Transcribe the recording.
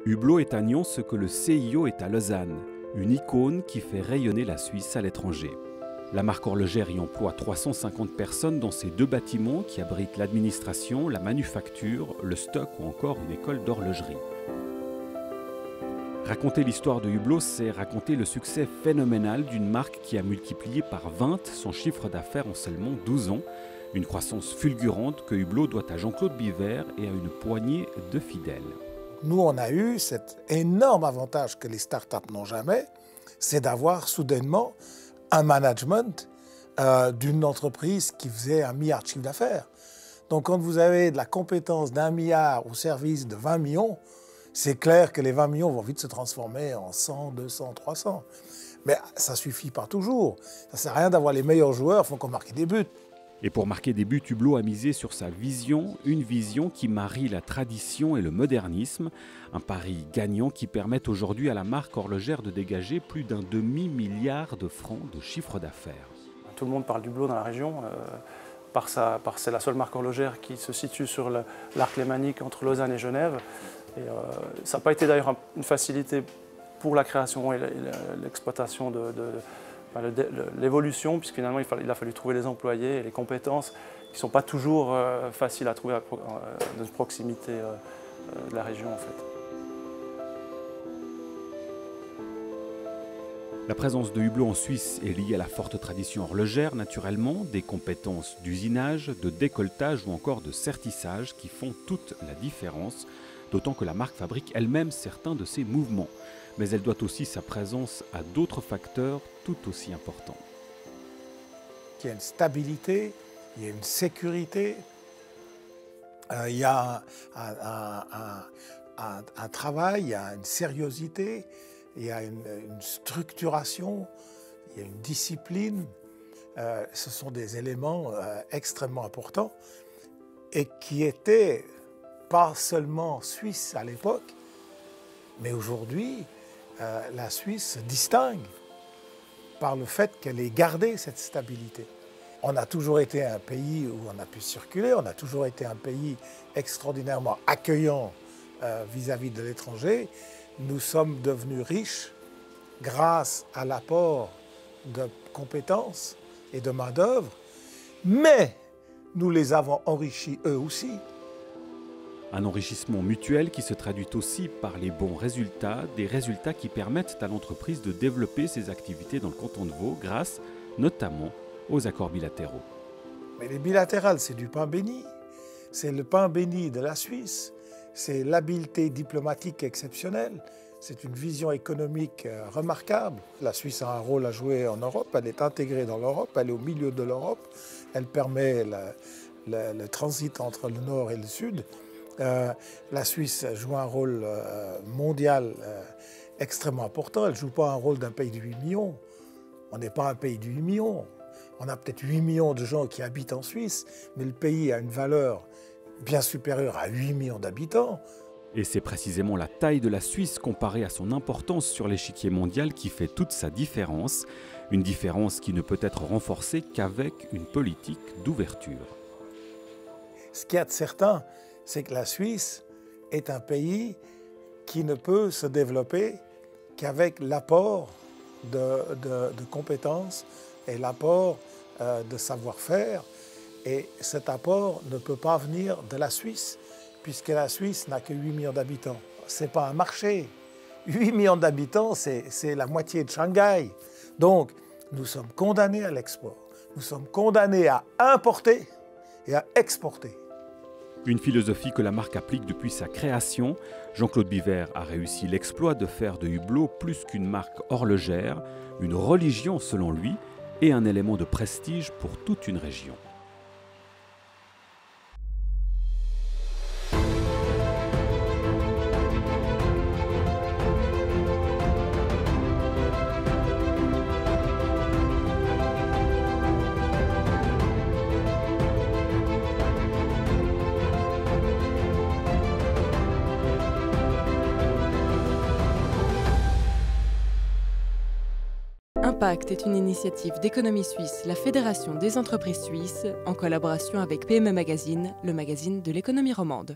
Hublot est à Nyon ce que le CIO est à Lausanne, une icône qui fait rayonner la Suisse à l'étranger. La marque horlogère y emploie 350 personnes dans ces deux bâtiments qui abritent l'administration, la manufacture, le stock ou encore une école d'horlogerie. Raconter l'histoire de Hublot, c'est raconter le succès phénoménal d'une marque qui a multiplié par 20 son chiffre d'affaires en seulement 12 ans. Une croissance fulgurante que Hublot doit à Jean-Claude Biver et à une poignée de fidèles. Nous, on a eu cet énorme avantage que les startups n'ont jamais, c'est d'avoir soudainement un management d'une entreprise qui faisait 1 milliard de chiffre d'affaires. Donc quand vous avez de la compétence d'1 milliard au service de 20 millions, c'est clair que les 20 millions vont vite se transformer en 100, 200, 300. Mais ça ne suffit pas toujours. Ça ne sert à rien d'avoir les meilleurs joueurs, il faut qu'on marque des buts. Et pour marquer des buts, Hublot a misé sur sa vision, une vision qui marie la tradition et le modernisme. Un pari gagnant qui permet aujourd'hui à la marque horlogère de dégager plus d'un demi-milliard de francs de chiffre d'affaires. Tout le monde parle d'Hublot dans la région. C'est la seule marque horlogère qui se situe sur l'arc lémanique entre Lausanne et Genève. Et, ça n'a pas été d'ailleurs une facilité pour la création et l'exploitation de l'évolution, puisque finalement il a fallu trouver les employés et les compétences qui ne sont pas toujours faciles à trouver dans une proximité de la région en fait. La présence de Hublot en Suisse est liée à la forte tradition horlogère, naturellement, des compétences d'usinage, de décolletage ou encore de sertissage qui font toute la différence, d'autant que la marque fabrique elle-même certains de ses mouvements. Mais elle doit aussi sa présence à d'autres facteurs tout aussi importants. Il y a une stabilité, il y a une sécurité, il y a un travail, il y a une sérieuxité, il y a une structuration, il y a une discipline. Ce sont des éléments extrêmement importants et qui étaient pas seulement suisses à l'époque, mais aujourd'hui, la Suisse se distingue par le fait qu'elle ait gardé cette stabilité. On a toujours été un pays où on a pu circuler, on a toujours été un pays extraordinairement accueillant vis-à-vis de l'étranger. Nous sommes devenus riches grâce à l'apport de compétences et de main-d'œuvre, mais nous les avons enrichis eux aussi. Un enrichissement mutuel qui se traduit aussi par les bons résultats, des résultats qui permettent à l'entreprise de développer ses activités dans le canton de Vaud grâce notamment aux accords bilatéraux. Mais les bilatérales, c'est du pain béni. C'est le pain béni de la Suisse. C'est l'habileté diplomatique exceptionnelle. C'est une vision économique remarquable. La Suisse a un rôle à jouer en Europe. Elle est intégrée dans l'Europe. Elle est au milieu de l'Europe. Elle permet le transit entre le nord et le sud. La Suisse joue un rôle mondial extrêmement important. Elle ne joue pas un rôle d'un pays de 8 millions. On n'est pas un pays de 8 millions. On a peut-être 8 millions de gens qui habitent en Suisse, mais le pays a une valeur bien supérieure à 8 millions d'habitants. Et c'est précisément la taille de la Suisse comparée à son importance sur l'échiquier mondial qui fait toute sa différence. Une différence qui ne peut être renforcée qu'avec une politique d'ouverture. Ce qu'il y a de certain, c'est que la Suisse est un pays qui ne peut se développer qu'avec l'apport de compétences et l'apport de savoir-faire. Et cet apport ne peut pas venir de la Suisse, puisque la Suisse n'a que 8 millions d'habitants. Ce n'est pas un marché. 8 millions d'habitants, c'est la moitié de Shanghai. Donc, nous sommes condamnés à l'export. Nous sommes condamnés à importer et à exporter. Une philosophie que la marque applique depuis sa création. Jean-Claude Biver a réussi l'exploit de faire de Hublot plus qu'une marque horlogère, une religion selon lui, et un élément de prestige pour toute une région. Impact est une initiative d'économie suisse, la Fédération des entreprises suisses, en collaboration avec PME Magazine, le magazine de l'économie romande.